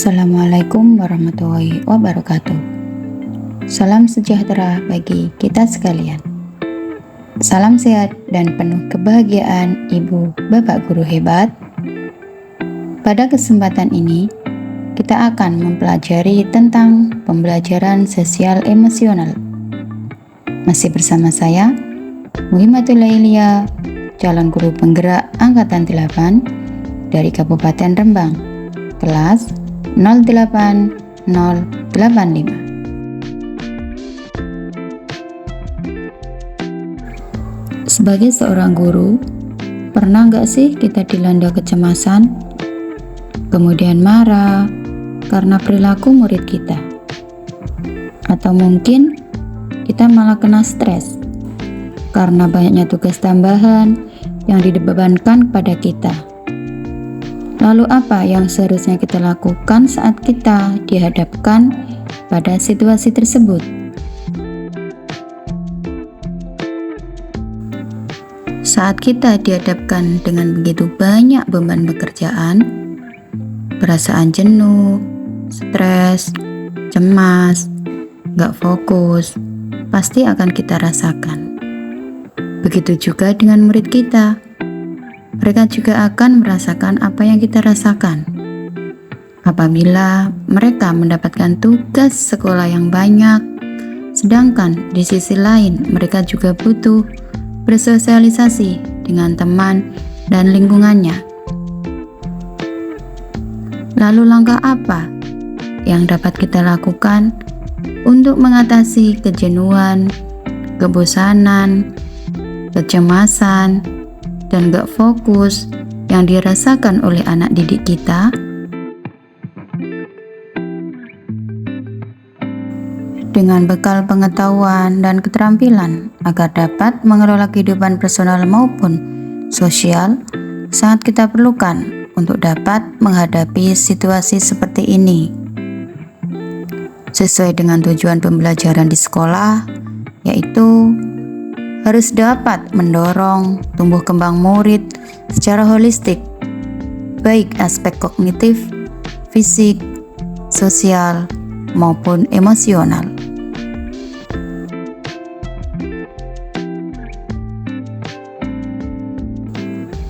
Assalamualaikum warahmatullahi wabarakatuh. Salam sejahtera bagi kita sekalian. Salam sehat dan penuh kebahagiaan Ibu Bapak Guru hebat. Pada kesempatan ini, kita akan mempelajari tentang pembelajaran sosial emosional. Masih bersama saya, Muhimmatul Lailia, calon guru penggerak Angkatan 8 dari Kabupaten Rembang, kelas 08085. Sebagai seorang guru, pernah nggak sih kita dilanda kecemasan, kemudian marah karena perilaku murid kita? Atau mungkin kita malah kena stres karena banyaknya tugas tambahan yang dibebankan kepada kita. Lalu apa yang seharusnya kita lakukan saat kita dihadapkan pada situasi tersebut? Saat kita dihadapkan dengan begitu banyak beban pekerjaan, perasaan jenuh, stres, cemas, gak fokus, pasti akan kita rasakan. Begitu juga dengan murid kita. Mereka juga akan merasakan apa yang kita rasakan. Apabila mereka mendapatkan tugas sekolah yang banyak, sedangkan di sisi lain mereka juga butuh bersosialisasi dengan teman dan lingkungannya. Lalu langkah apa yang dapat kita lakukan untuk mengatasi kejenuhan, kebosanan, kecemasan, dan gak fokus yang dirasakan oleh anak didik kita? Dengan bekal pengetahuan dan keterampilan agar dapat mengelola kehidupan personal maupun sosial, sangat kita perlukan untuk dapat menghadapi situasi seperti ini. Sesuai dengan tujuan pembelajaran di sekolah, yaitu harus dapat mendorong tumbuh kembang murid secara holistik, baik aspek kognitif, fisik, sosial, maupun emosional.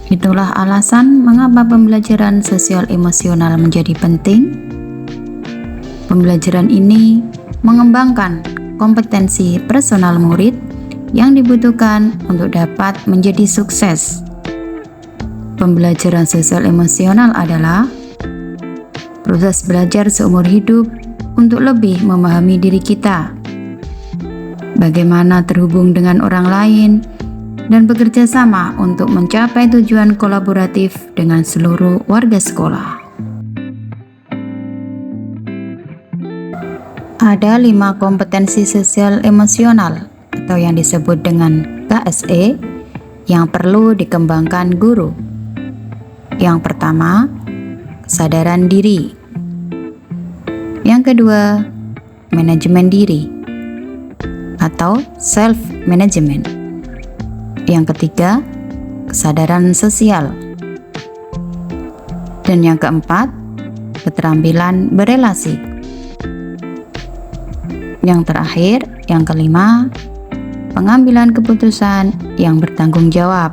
Itulah alasan mengapa pembelajaran sosial emosional menjadi penting. Pembelajaran ini mengembangkan kompetensi personal murid yang dibutuhkan untuk dapat menjadi sukses. Pembelajaran sosial emosional adalah proses belajar seumur hidup untuk lebih memahami diri kita, bagaimana terhubung dengan orang lain, dan bekerja sama untuk mencapai tujuan kolaboratif dengan seluruh warga sekolah. Ada 5 kompetensi sosial emosional atau yang disebut dengan KSE yang perlu dikembangkan guru. Yang pertama, kesadaran diri. Yang kedua, manajemen diri atau self-management. Yang ketiga, kesadaran sosial. Dan yang keempat, keterampilan berelasi. Yang terakhir, yang kelima, pengambilan keputusan yang bertanggung jawab.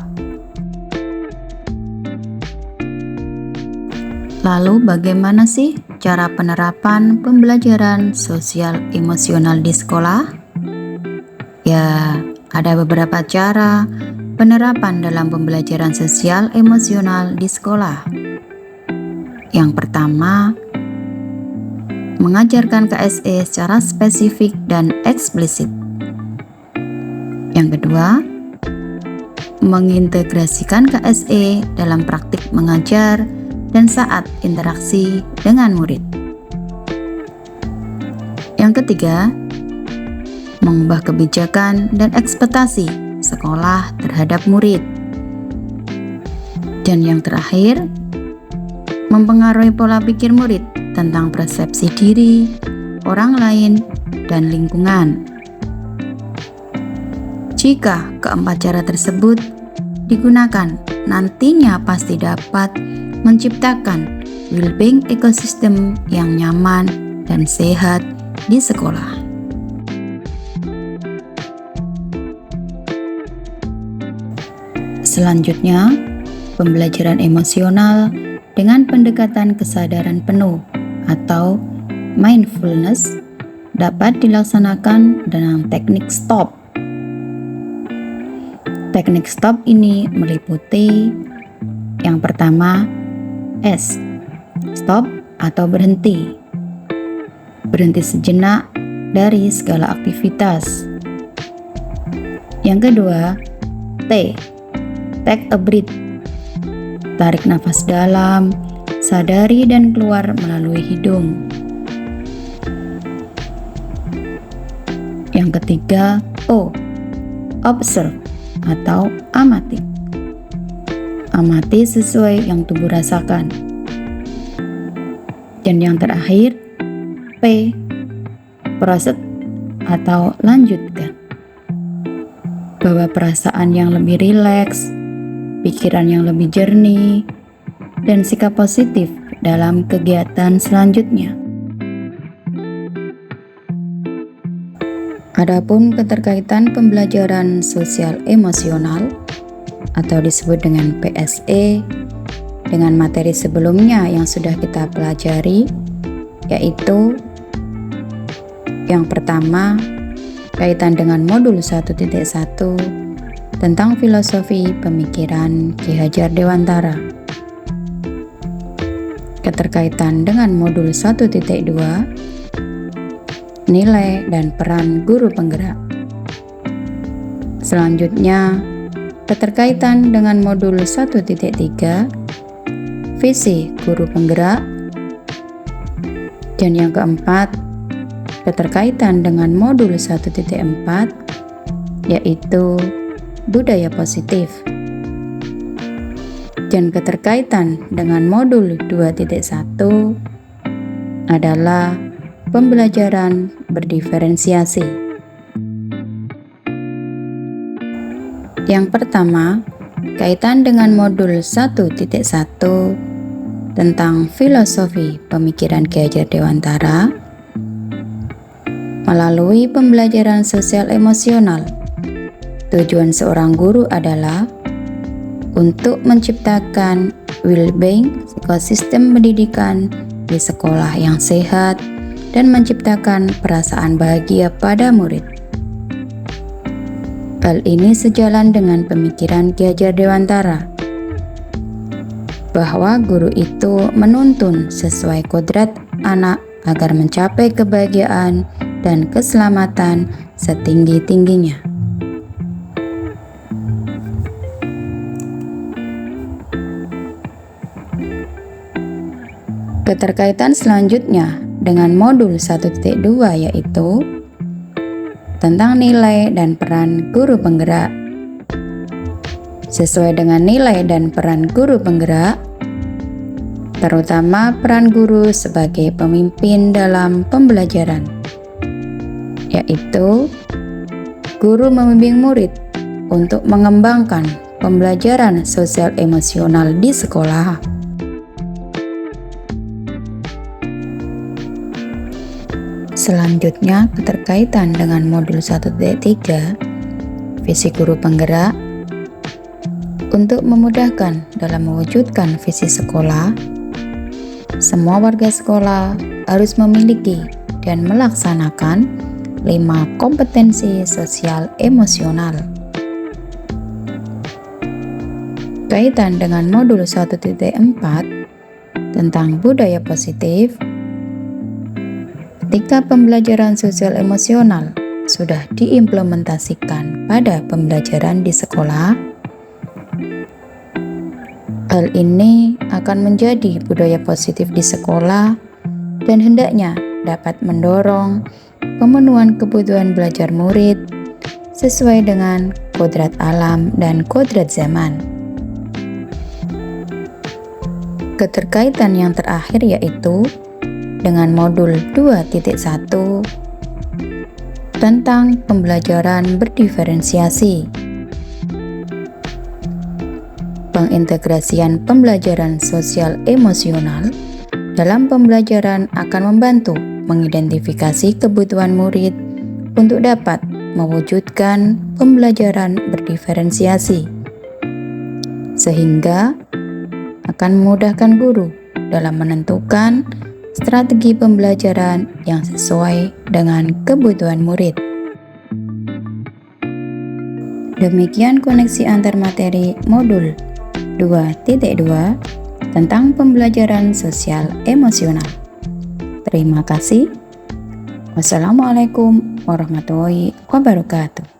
Lalu bagaimana sih cara penerapan pembelajaran sosial emosional di sekolah? Ya, ada beberapa cara penerapan dalam pembelajaran sosial emosional di sekolah. Yang pertama, mengajarkan KSE secara spesifik dan eksplisit. Yang kedua, mengintegrasikan KSE dalam praktik mengajar dan saat interaksi dengan murid. Yang ketiga, mengubah kebijakan dan ekspektasi sekolah terhadap murid. Dan yang terakhir, mempengaruhi pola pikir murid tentang persepsi diri, orang lain, dan lingkungan. Jika keempat cara tersebut digunakan, nantinya pasti dapat menciptakan well-being ekosistem yang nyaman dan sehat di sekolah. Selanjutnya, pembelajaran emosional dengan pendekatan kesadaran penuh atau mindfulness dapat dilaksanakan dengan teknik STOP. Teknik STOP ini meliputi yang pertama, S, stop atau berhenti. Berhenti sejenak dari segala aktivitas. Yang kedua, T, take a breath. Tarik nafas dalam, sadari dan keluar melalui hidung. Yang ketiga, O, observe atau amati. Amati sesuai yang tubuh rasakan. Dan yang terakhir, P, process atau lanjutkan. Bawa perasaan yang lebih rileks, pikiran yang lebih jernih, dan sikap positif dalam kegiatan selanjutnya. Adapun keterkaitan pembelajaran sosial emosional atau disebut dengan PSE dengan materi sebelumnya yang sudah kita pelajari, yaitu yang pertama kaitan dengan modul 1.1 tentang filosofi pemikiran Ki Hajar Dewantara. Keterkaitan dengan modul 1.2 nilai dan peran guru penggerak. Selanjutnya, keterkaitan dengan modul 1.3 visi guru penggerak. Dan yang keempat, keterkaitan dengan modul 1.4 yaitu budaya positif. Dan keterkaitan dengan modul 2.1 adalah pembelajaran berdiferensiasi. Yang pertama, kaitan dengan modul 1.1 tentang filosofi pemikiran Ki Hajar Dewantara. Melalui pembelajaran sosial emosional, tujuan seorang guru adalah untuk menciptakan well-being ekosistem pendidikan di sekolah yang sehat dan menciptakan perasaan bahagia pada murid. Hal ini sejalan dengan pemikiran Ki Hajar Dewantara bahwa guru itu menuntun sesuai kodrat anak agar mencapai kebahagiaan dan keselamatan setinggi-tingginya. Keterkaitan selanjutnya dengan modul 1.2 yaitu tentang nilai dan peran guru penggerak. Sesuai dengan nilai dan peran guru penggerak, terutama peran guru sebagai pemimpin dalam pembelajaran, yaitu guru membimbing murid untuk mengembangkan pembelajaran sosial emosional di sekolah. Selanjutnya, keterkaitan dengan modul 1.3 visi guru penggerak. Untuk memudahkan dalam mewujudkan visi sekolah, semua warga sekolah harus memiliki dan melaksanakan 5 kompetensi sosial emosional. Kaitan dengan modul 1.4 tentang budaya positif, ketika pembelajaran sosial emosional sudah diimplementasikan pada pembelajaran di sekolah, hal ini akan menjadi budaya positif di sekolah dan hendaknya dapat mendorong pemenuhan kebutuhan belajar murid sesuai dengan kodrat alam dan kodrat zaman. Keterkaitan yang terakhir yaitu dengan modul 2.1 tentang pembelajaran berdiferensiasi. Pengintegrasian pembelajaran sosial emosional dalam pembelajaran akan membantu mengidentifikasi kebutuhan murid untuk dapat mewujudkan pembelajaran berdiferensiasi, sehingga akan memudahkan guru dalam menentukan strategi pembelajaran yang sesuai dengan kebutuhan murid. Demikian koneksi antar materi modul 2.2 tentang pembelajaran sosial emosional. Terima kasih. Wassalamualaikum warahmatullahi wabarakatuh.